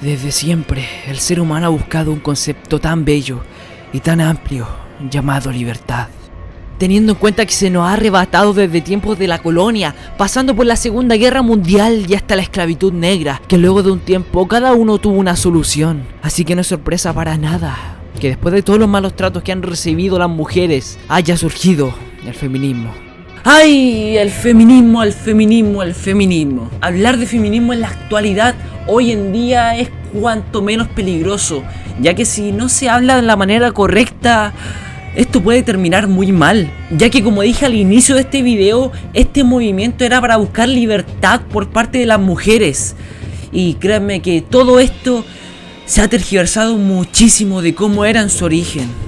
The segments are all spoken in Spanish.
Desde siempre, el ser humano ha buscado un concepto tan bello y tan amplio llamado libertad. Teniendo en cuenta que se nos ha arrebatado desde tiempos de la colonia, pasando por la Segunda Guerra Mundial y hasta la esclavitud negra, que luego de un tiempo cada uno tuvo una solución. Así que no es sorpresa para nada que después de todos los malos tratos que han recibido las mujeres, haya surgido el feminismo. ¡Ay! El feminismo. Hablar de feminismo en la actualidad hoy en día es cuanto menos peligroso, ya que si no se habla de la manera correcta, esto puede terminar muy mal, ya que como dije al inicio de este video, este movimiento era para buscar libertad por parte de las mujeres. Y créanme que todo esto se ha tergiversado muchísimo de cómo era en su origen.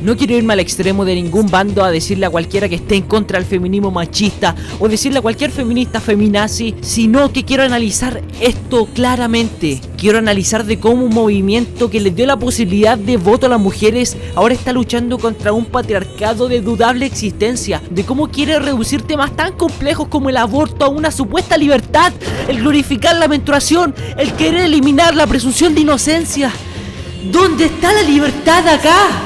No quiero irme al extremo de ningún bando a decirle a cualquiera que esté en contra del feminismo machista o decirle a cualquier feminista feminazi, sino que quiero analizar esto claramente. Quiero analizar de cómo un movimiento que les dio la posibilidad de voto a las mujeres ahora está luchando contra un patriarcado de dudable existencia, de cómo quiere reducir temas tan complejos como el aborto a una supuesta libertad, el glorificar la menstruación, el querer eliminar la presunción de inocencia. ¿Dónde está la libertad acá?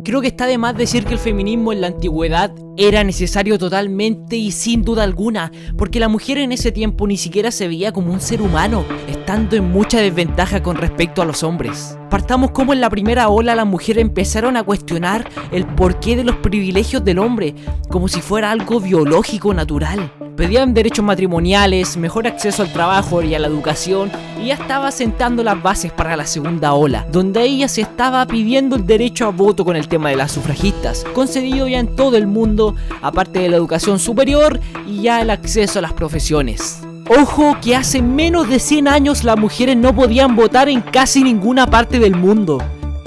Creo que está de más decir que el feminismo en la antigüedad era necesario totalmente y sin duda alguna, porque la mujer en ese tiempo ni siquiera se veía como un ser humano, estando en mucha desventaja con respecto a los hombres. Partamos como en la primera ola las mujeres empezaron a cuestionar el porqué de los privilegios del hombre, como si fuera algo biológico natural. Pedían derechos matrimoniales, mejor acceso al trabajo y a la educación, y ya estaba sentando las bases para la segunda ola, donde ella se estaba pidiendo el derecho a voto con el tema de las sufragistas, concedido ya en todo el mundo, aparte de la educación superior y ya el acceso a las profesiones. Ojo que hace menos de 100 años las mujeres no podían votar en casi ninguna parte del mundo.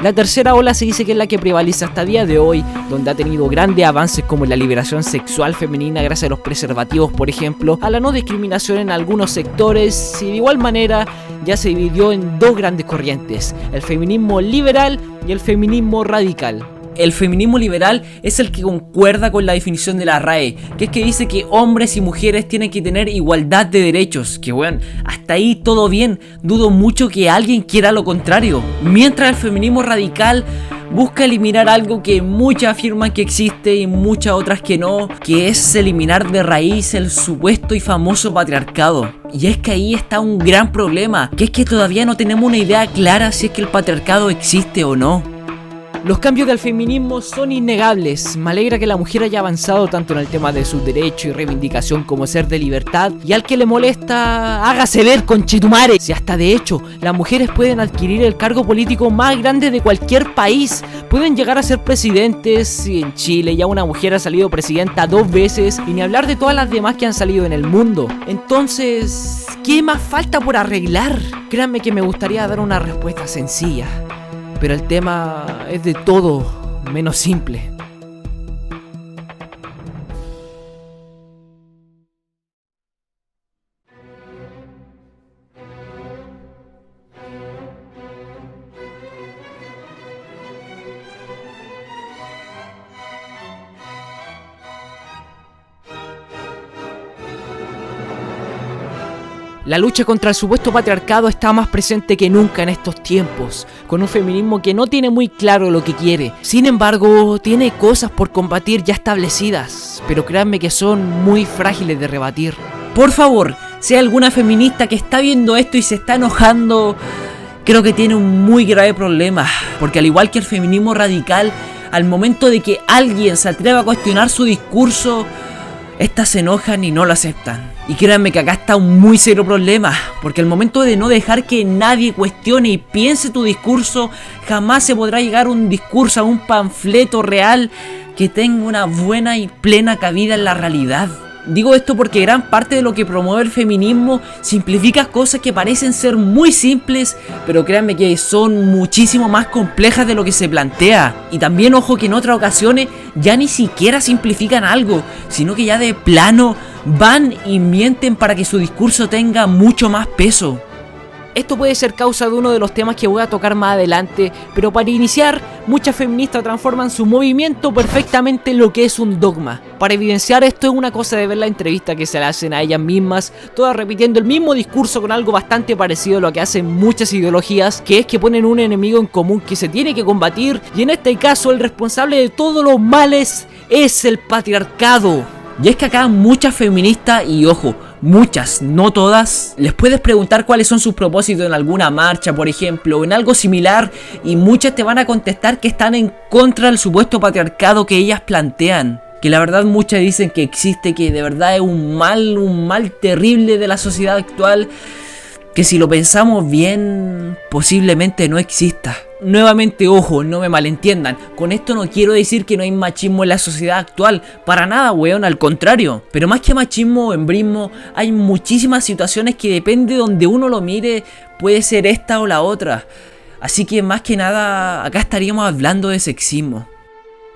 La tercera ola se dice que es la que prevalece hasta el día de hoy, donde ha tenido grandes avances como la liberación sexual femenina gracias a los preservativos, por ejemplo, a la no discriminación en algunos sectores, y de igual manera ya se dividió en dos grandes corrientes, el feminismo liberal y el feminismo radical. El feminismo liberal es el que concuerda con la definición de la RAE, que es que dice que hombres y mujeres tienen que tener igualdad de derechos, que bueno, hasta ahí todo bien, dudo mucho que alguien quiera lo contrario. Mientras el feminismo radical busca eliminar algo que muchas afirman que existe y muchas otras que no, que es eliminar de raíz el supuesto y famoso patriarcado. Y es que ahí está un gran problema, que es que todavía no tenemos una idea clara si es que el patriarcado existe o no. Los cambios del feminismo son innegables. Me alegra que la mujer haya avanzado tanto en el tema de sus derechos y reivindicación como ser de libertad. Y al que le molesta, hágase ver, conchetumare. Si hasta de hecho, las mujeres pueden adquirir el cargo político más grande de cualquier país. Pueden llegar a ser presidentes. Y en Chile ya una mujer ha salido presidenta 2 veces. Y ni hablar de todas las demás que han salido en el mundo. Entonces, ¿qué más falta por arreglar? Créanme que me gustaría dar una respuesta sencilla, pero el tema es de todo menos simple. La lucha contra el supuesto patriarcado está más presente que nunca en estos tiempos, con un feminismo que no tiene muy claro lo que quiere. Sin embargo, tiene cosas por combatir ya establecidas, pero créanme que son muy frágiles de rebatir. Por favor, si hay alguna feminista que está viendo esto y se está enojando, creo que tiene un muy grave problema, porque al igual que el feminismo radical, al momento de que alguien se atreva a cuestionar su discurso, estas se enojan y no lo aceptan. Y créanme que acá está un muy serio problema, porque al momento de no dejar que nadie cuestione y piense tu discurso, jamás se podrá llegar a un discurso, a un panfleto real que tenga una buena y plena cabida en la realidad. Digo esto porque gran parte de lo que promueve el feminismo simplifica cosas que parecen ser muy simples, pero créanme que son muchísimo más complejas de lo que se plantea. Y también ojo que en otras ocasiones ya ni siquiera simplifican algo, sino que ya de plano van y mienten para que su discurso tenga mucho más peso. Esto puede ser causa de uno de los temas que voy a tocar más adelante, pero para iniciar, muchas feministas transforman su movimiento perfectamente en lo que es un dogma. Para evidenciar esto es una cosa de ver la entrevista que se le hacen a ellas mismas, todas repitiendo el mismo discurso con algo bastante parecido a lo que hacen muchas ideologías, que es que ponen un enemigo en común que se tiene que combatir, y en este caso el responsable de todos los males es el patriarcado. Y es que acá muchas feministas, y ojo, muchas, no todas, les puedes preguntar cuáles son sus propósitos en alguna marcha, por ejemplo, o en algo similar, y muchas te van a contestar que están en contra del supuesto patriarcado que ellas plantean. Que la verdad muchas dicen que existe, que de verdad es un mal terrible de la sociedad actual, que si lo pensamos bien, posiblemente no exista. Nuevamente, ojo, no me malentiendan, con esto no quiero decir que no hay machismo en la sociedad actual, para nada, weón, al contrario. Pero más que machismo o hembrismo, hay muchísimas situaciones que depende de donde uno lo mire, puede ser esta o la otra. Así que más que nada, acá estaríamos hablando de sexismo.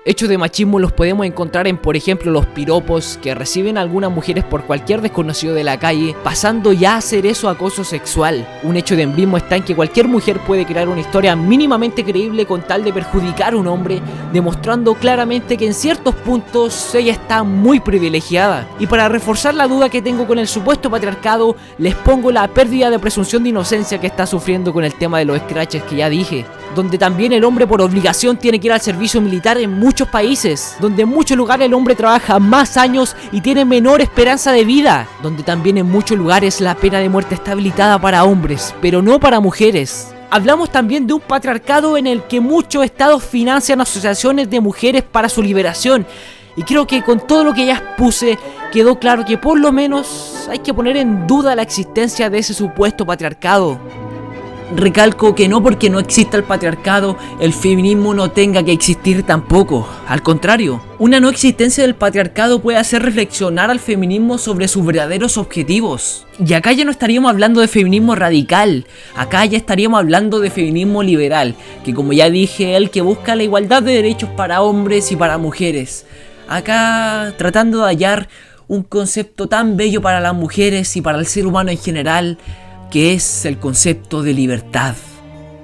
Hechos de machismo los podemos encontrar en, por ejemplo, los piropos que reciben algunas mujeres por cualquier desconocido de la calle, pasando ya a hacer eso acoso sexual. Un hecho de embrismo está en que cualquier mujer puede crear una historia mínimamente creíble con tal de perjudicar a un hombre, demostrando claramente que en ciertos puntos ella está muy privilegiada. Y para reforzar la duda que tengo con el supuesto patriarcado, les pongo la pérdida de presunción de inocencia que está sufriendo con el tema de los scratches que ya dije, donde también el hombre por obligación tiene que ir al servicio militar en muchos países, donde en muchos lugares el hombre trabaja más años y tiene menor esperanza de vida, donde también en muchos lugares la pena de muerte está habilitada para hombres, pero no para mujeres. Hablamos también de un patriarcado en el que muchos estados financian asociaciones de mujeres para su liberación, y creo que con todo lo que ya expuse quedó claro que por lo menos hay que poner en duda la existencia de ese supuesto patriarcado. Recalco que no porque no exista el patriarcado, el feminismo no tenga que existir tampoco. Al contrario, una no existencia del patriarcado puede hacer reflexionar al feminismo sobre sus verdaderos objetivos. Y acá ya no estaríamos hablando de feminismo radical, acá ya estaríamos hablando de feminismo liberal, que como ya dije, el que busca la igualdad de derechos para hombres y para mujeres. Acá tratando de hallar un concepto tan bello para las mujeres y para el ser humano en general, que es el concepto de libertad.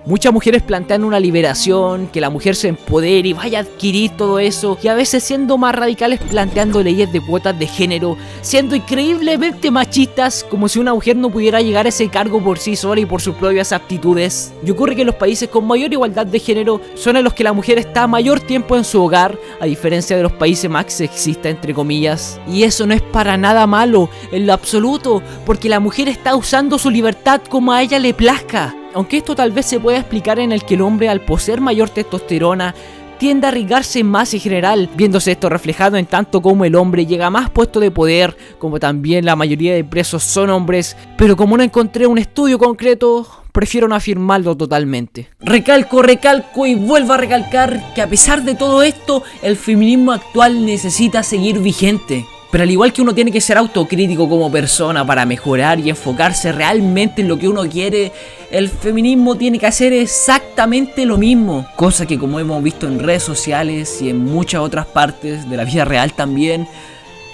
Muchas mujeres plantean una liberación, que la mujer se empodere y vaya a adquirir todo eso, y a veces siendo más radicales planteando leyes de cuotas de género, siendo increíblemente machistas, como si una mujer no pudiera llegar a ese cargo por sí sola y por sus propias aptitudes. Y ocurre que los países con mayor igualdad de género son en los que la mujer está mayor tiempo en su hogar, a diferencia de los países más sexistas entre comillas. Y eso no es para nada malo, en lo absoluto, porque la mujer está usando su libertad como a ella le plazca. Aunque esto tal vez se pueda explicar en el que el hombre, al poseer mayor testosterona, tiende a arriesgarse más en general, viéndose esto reflejado en tanto como el hombre llega a más puestos de poder, como también la mayoría de presos son hombres, pero como no encontré un estudio concreto, prefiero no afirmarlo totalmente. Recalco y vuelvo a recalcar que a pesar de todo esto, el feminismo actual necesita seguir vigente. Pero al igual que uno tiene que ser autocrítico como persona para mejorar y enfocarse realmente en lo que uno quiere, el feminismo tiene que hacer exactamente lo mismo. Cosa que, como hemos visto en redes sociales y en muchas otras partes de la vida real también,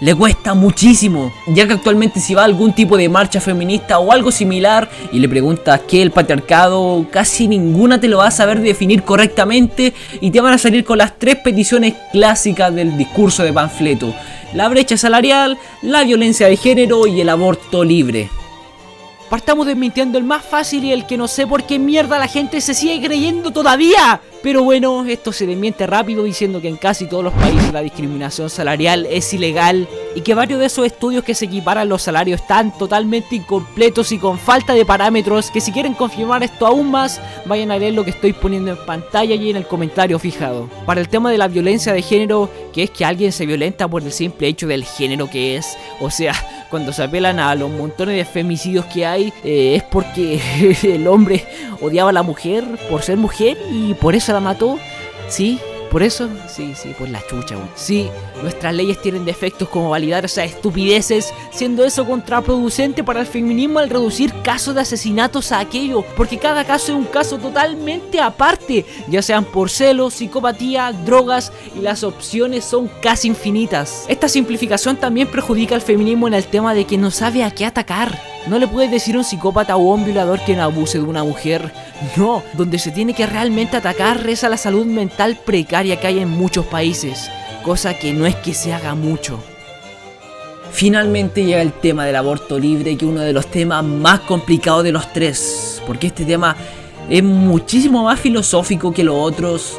le cuesta muchísimo. Ya que actualmente si va a algún tipo de marcha feminista o algo similar y le preguntas qué es el patriarcado, casi ninguna te lo va a saber definir correctamente y te van a salir con las 3 peticiones clásicas del discurso de panfleto: la brecha salarial, la violencia de género y el aborto libre. Partamos desmintiendo el más fácil y el que no sé por qué mierda la gente se sigue creyendo todavía. Pero bueno, esto se desmiente rápido diciendo que en casi todos los países la discriminación salarial es ilegal y que varios de esos estudios que se equiparan los salarios están totalmente incompletos y con falta de parámetros, que si quieren confirmar esto aún más, vayan a leer lo que estoy poniendo en pantalla y en el comentario fijado. Para el tema de la violencia de género, que es que alguien se violenta por el simple hecho del género que es, o sea, cuando se apelan a los montones de femicidios que hay, es porque el hombre odiaba a la mujer por ser mujer y por eso la mató. Sí, Por eso, sí, por la chucha, weón. Sí, nuestras leyes tienen defectos como validar esas estupideces, siendo eso contraproducente para el feminismo al reducir casos de asesinatos a aquello, porque cada caso es un caso totalmente aparte, ya sean por celos, psicopatía, drogas, y las opciones son casi infinitas. Esta simplificación también perjudica al feminismo en el tema de que no sabe a qué atacar. No le puedes decir a un psicópata o a un violador que no abuse de una mujer. No, donde se tiene que realmente atacar es a la salud mental precaria que hay en muchos países, cosa que no es que se haga mucho. Finalmente llega el tema del aborto libre, que es uno de los temas más complicados de los tres, porque este tema es muchísimo más filosófico que los otros.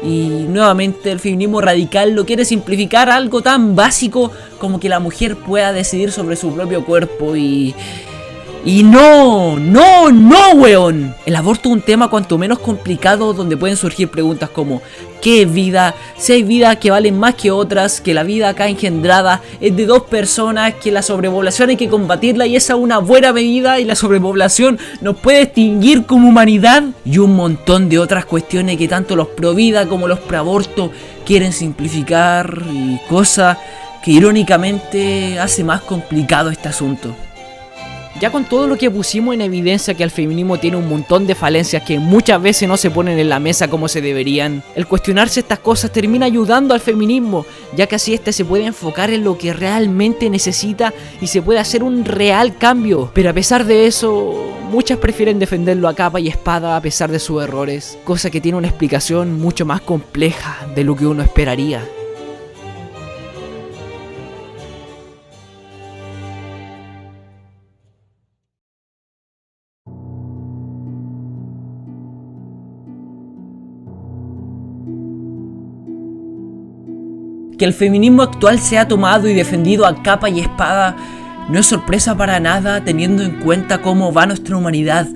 Y nuevamente el feminismo radical lo quiere simplificar a algo tan básico como que la mujer pueda decidir sobre su propio cuerpo y no, weón. El aborto es un tema cuanto menos complicado, donde pueden surgir preguntas como ¿qué es vida? Si hay vida que valen más que otras, que la vida acá engendrada es de dos personas, que la sobrepoblación hay que combatirla y esa es una buena medida y la sobrepoblación nos puede extinguir como humanidad, y un montón de otras cuestiones que tanto los pro vida como los pro aborto quieren simplificar, y cosa que irónicamente hace más complicado este asunto. Ya con todo lo que pusimos en evidencia que el feminismo tiene un montón de falencias que muchas veces no se ponen en la mesa como se deberían, el cuestionarse estas cosas termina ayudando al feminismo, ya que así este se puede enfocar en lo que realmente necesita y se puede hacer un real cambio. Pero a pesar de eso, muchas prefieren defenderlo a capa y espada a pesar de sus errores, cosa que tiene una explicación mucho más compleja de lo que uno esperaría. Que el feminismo actual sea tomado y defendido a capa y espada no es sorpresa para nada, teniendo en cuenta cómo va nuestra humanidad,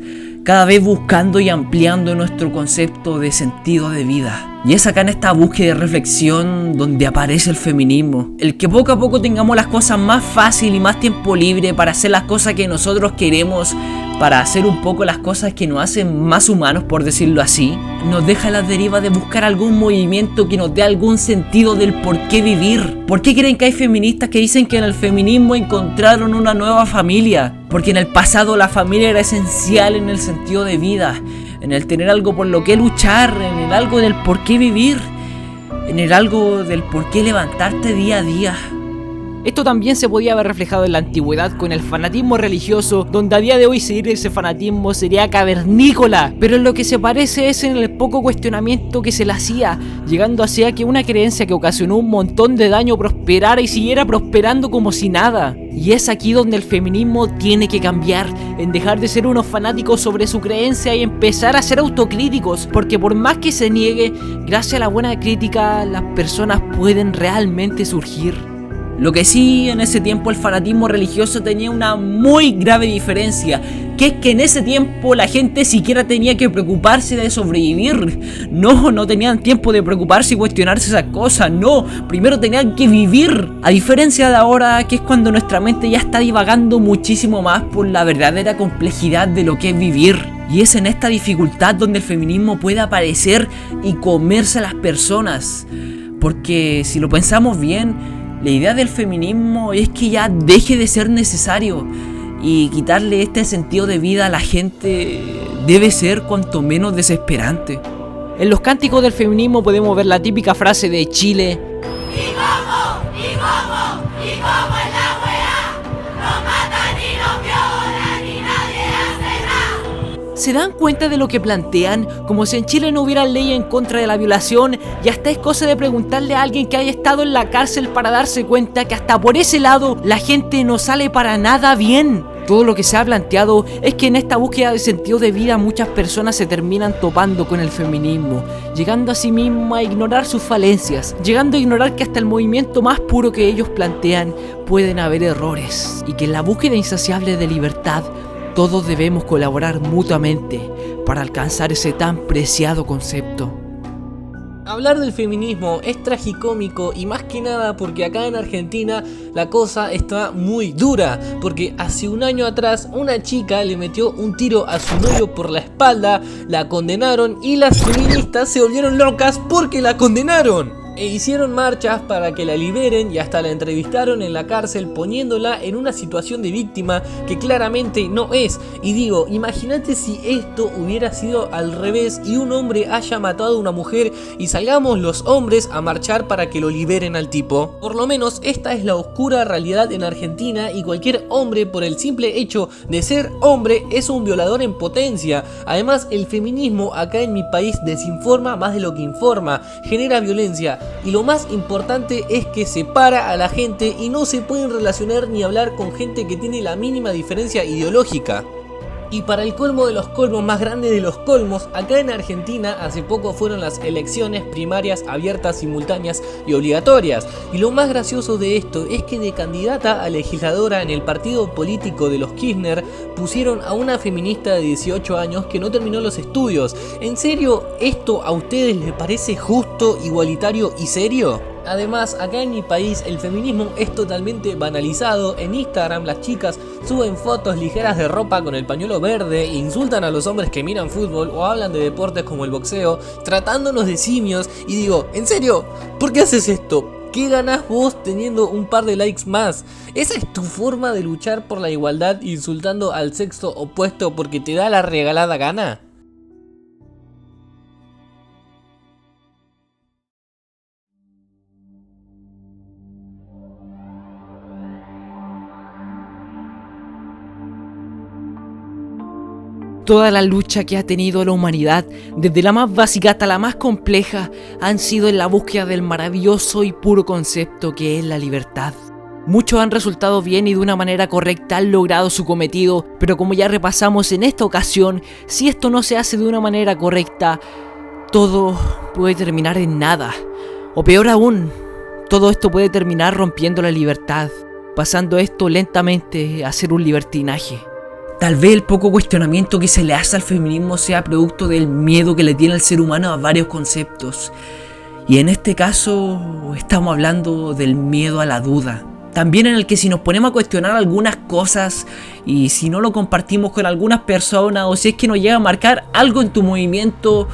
cada vez buscando y ampliando nuestro concepto de sentido de vida. Y es acá en esta búsqueda de reflexión donde aparece el feminismo, el que poco a poco tengamos las cosas más fácil y más tiempo libre para hacer las cosas que nosotros queremos, para hacer un poco las cosas que nos hacen más humanos, por decirlo así, nos deja a la deriva de buscar algún movimiento que nos dé algún sentido del por qué vivir. ¿Por qué creen que hay feministas que dicen que en el feminismo encontraron una nueva familia? Porque en el pasado la familia era esencial en el sentido de vida, en el tener algo por lo que luchar, en el algo del por qué vivir, en el algo del por qué levantarte día a día. Esto también se podía haber reflejado en la antigüedad con el fanatismo religioso, donde a día de hoy seguir ese fanatismo sería cavernícola, pero en lo que se parece es en el poco cuestionamiento que se le hacía, llegando así a que una creencia que ocasionó un montón de daño prosperara y siguiera prosperando como si nada. Y es aquí donde el feminismo tiene que cambiar, en dejar de ser unos fanáticos sobre su creencia y empezar a ser autocríticos, porque por más que se niegue, gracias a la buena crítica, las personas pueden realmente surgir. Lo que sí, en ese tiempo el fanatismo religioso tenía una muy grave diferencia, que es que en ese tiempo la gente siquiera tenía que preocuparse de sobrevivir. No tenían tiempo de preocuparse y cuestionarse esas cosas, no, primero tenían que vivir. A diferencia de ahora, que es cuando nuestra mente ya está divagando muchísimo más por la verdadera complejidad de lo que es vivir. Y es en esta dificultad donde el feminismo puede aparecer y comerse a las personas. Porque si lo pensamos bien, la idea del feminismo es que ya deje de ser necesario, y quitarle este sentido de vida a la gente debe ser cuanto menos desesperante. En los cánticos del feminismo podemos ver la típica frase de Chile: ¿Y cómo es la weá? Nos matan y nos violan y nadie hace nada. ¿Se dan cuenta de lo que plantean? Como si en Chile no hubiera ley en contra de la violación, y hasta es cosa de preguntarle a alguien que haya estado en la cárcel para darse cuenta que hasta por ese lado la gente no sale para nada bien. Todo lo que se ha planteado es que en esta búsqueda de sentido de vida muchas personas se terminan topando con el feminismo, llegando a sí mismas a ignorar sus falencias, llegando a ignorar que hasta el movimiento más puro que ellos plantean pueden haber errores, y que en la búsqueda insaciable de libertad todos debemos colaborar mutuamente para alcanzar ese tan preciado concepto. Hablar del feminismo es tragicómico y más que nada porque acá en Argentina la cosa está muy dura, porque hace un año atrás una chica le metió un tiro a su novio por la espalda, la condenaron y las feministas se volvieron locas porque la condenaron. E hicieron marchas para que la liberen y hasta la entrevistaron en la cárcel poniéndola en una situación de víctima que claramente no es. Y digo, imagínate si esto hubiera sido al revés y un hombre haya matado a una mujer y salgamos los hombres a marchar para que lo liberen al tipo. Por lo menos esta es la oscura realidad en Argentina y cualquier hombre por el simple hecho de ser hombre es un violador en potencia. Además el feminismo acá en mi país desinforma más de lo que informa, genera violencia. Y lo más importante es que separa a la gente y no se pueden relacionar ni hablar con gente que tiene la mínima diferencia ideológica. Y para el colmo de los colmos, más grande de los colmos, acá en Argentina hace poco fueron las elecciones primarias abiertas, simultáneas y obligatorias. Y lo más gracioso de esto es que de candidata a legisladora en el partido político de los Kirchner pusieron a una feminista de 18 años que no terminó los estudios. ¿En serio esto a ustedes les parece justo, igualitario y serio? Además, acá en mi país el feminismo es totalmente banalizado. En Instagram las chicas suben fotos ligeras de ropa con el pañuelo verde, insultan a los hombres que miran fútbol o hablan de deportes como el boxeo, tratándonos de simios. Y digo, ¿en serio? ¿Por qué haces esto? ¿Qué ganás vos teniendo un par de likes más? ¿Esa es tu forma de luchar por la igualdad insultando al sexo opuesto porque te da la regalada gana? Toda la lucha que ha tenido la humanidad, desde la más básica hasta la más compleja, han sido en la búsqueda del maravilloso y puro concepto que es la libertad. Muchos han resultado bien y de una manera correcta han logrado su cometido, pero como ya repasamos en esta ocasión, si esto no se hace de una manera correcta, todo puede terminar en nada. O peor aún, todo esto puede terminar rompiendo la libertad, pasando esto lentamente a ser un libertinaje. Tal vez el poco cuestionamiento que se le hace al feminismo sea producto del miedo que le tiene el ser humano a varios conceptos. Y en este caso estamos hablando del miedo a la duda. También en el que si nos ponemos a cuestionar algunas cosas y si no lo compartimos con algunas personas o si es que nos llega a marcar algo en tu movimiento,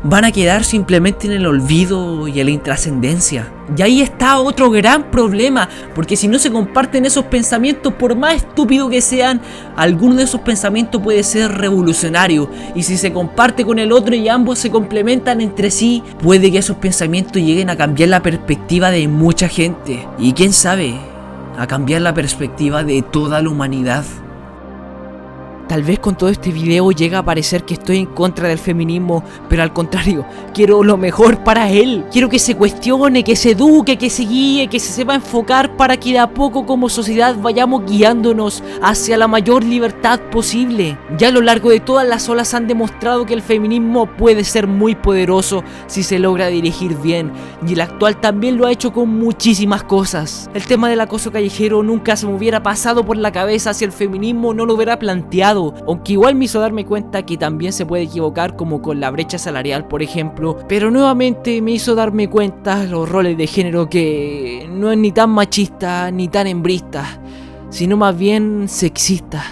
van a quedar simplemente en el olvido y en la intrascendencia. Y ahí está otro gran problema, porque si no se comparten esos pensamientos, por más estúpido que sean, alguno de esos pensamientos puede ser revolucionario. Y si se comparte con el otro y ambos se complementan entre sí, puede que esos pensamientos lleguen a cambiar la perspectiva de mucha gente. Y quién sabe, a cambiar la perspectiva de toda la humanidad. Tal vez con todo este video llega a parecer que estoy en contra del feminismo, pero al contrario, quiero lo mejor para él. Quiero que se cuestione, que se eduque, que se guíe, que se sepa enfocar para que de a poco como sociedad vayamos guiándonos hacia la mayor libertad posible. Ya a lo largo de todas las olas han demostrado que el feminismo puede ser muy poderoso si se logra dirigir bien, y el actual también lo ha hecho con muchísimas cosas. El tema del acoso callejero nunca se me hubiera pasado por la cabeza si el feminismo no lo hubiera planteado. Aunque igual me hizo darme cuenta que también se puede equivocar, como con la brecha salarial por ejemplo, pero nuevamente me hizo darme cuenta los roles de género que no es ni tan machista ni tan hembrista, sino más bien sexista.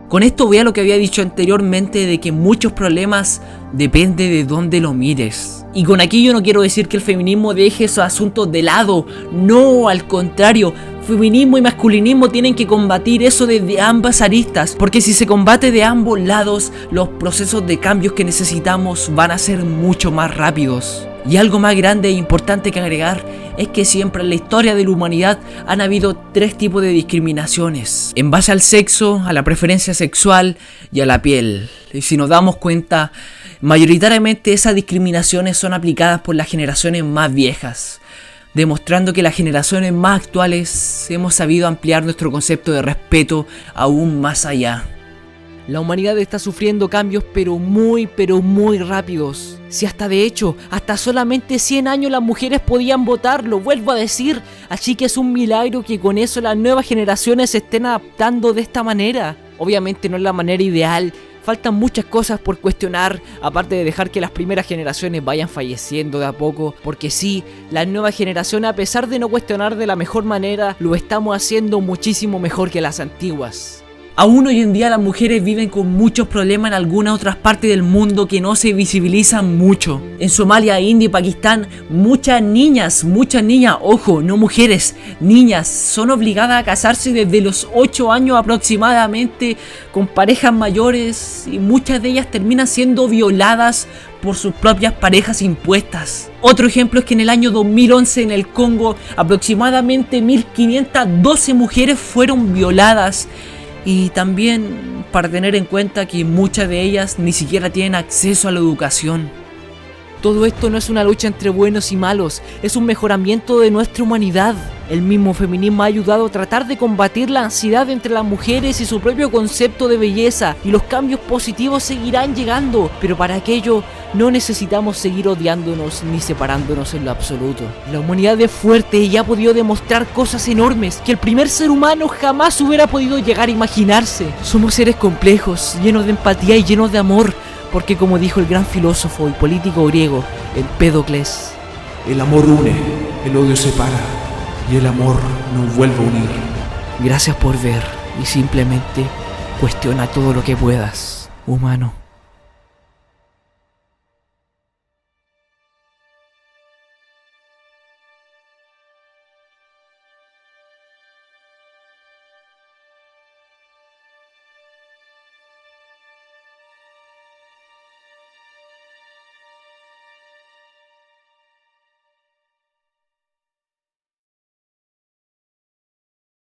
Con esto voy a lo que había dicho anteriormente de que muchos problemas depende de dónde lo mires. Y con aquí yo no quiero decir que el feminismo deje esos asuntos de lado, no, al contrario. Feminismo y masculinismo tienen que combatir eso desde ambas aristas, porque si se combate de ambos lados, los procesos de cambios que necesitamos van a ser mucho más rápidos. Y algo más grande e importante que agregar es que siempre en la historia de la humanidad han habido tres tipos de discriminaciones: en base al sexo, a la preferencia sexual y a la piel. Y si nos damos cuenta, mayoritariamente esas discriminaciones son aplicadas por las generaciones más viejas, demostrando que las generaciones más actuales hemos sabido ampliar nuestro concepto de respeto aún más allá. La humanidad está sufriendo cambios pero muy rápidos. Si hasta de hecho, hasta solamente 100 años las mujeres podían votar, lo vuelvo a decir. Así que es un milagro que con eso las nuevas generaciones se estén adaptando de esta manera. Obviamente no es la manera ideal. faltan muchas cosas por cuestionar, aparte de dejar que las primeras generaciones vayan falleciendo de a poco, porque sí, la nueva generación, a pesar de no cuestionar de la mejor manera, lo estamos haciendo muchísimo mejor que las antiguas. Aún hoy en día las mujeres viven con muchos problemas en algunas otras partes del mundo que no se visibilizan mucho. En Somalia, India y Pakistán, muchas niñas, ojo, no mujeres, niñas, son obligadas a casarse desde los 8 años aproximadamente con parejas mayores y muchas de ellas terminan siendo violadas por sus propias parejas impuestas. Otro ejemplo es que en el año 2011 en el Congo aproximadamente 1512 mujeres fueron violadas. Y también para tener en cuenta que muchas de ellas ni siquiera tienen acceso a la educación. Todo esto no es una lucha entre buenos y malos, es un mejoramiento de nuestra humanidad. El mismo feminismo ha ayudado a tratar de combatir la ansiedad entre las mujeres y su propio concepto de belleza, y los cambios positivos seguirán llegando, pero para aquello no necesitamos seguir odiándonos ni separándonos en lo absoluto. La humanidad es fuerte y ha podido demostrar cosas enormes que el primer ser humano jamás hubiera podido llegar a imaginarse. Somos seres complejos, llenos de empatía y llenos de amor, porque como dijo el gran filósofo y político griego, Empédocles, el amor une, el odio separa, y el amor nos vuelve a unir. Gracias por ver y simplemente cuestiona todo lo que puedas, humano.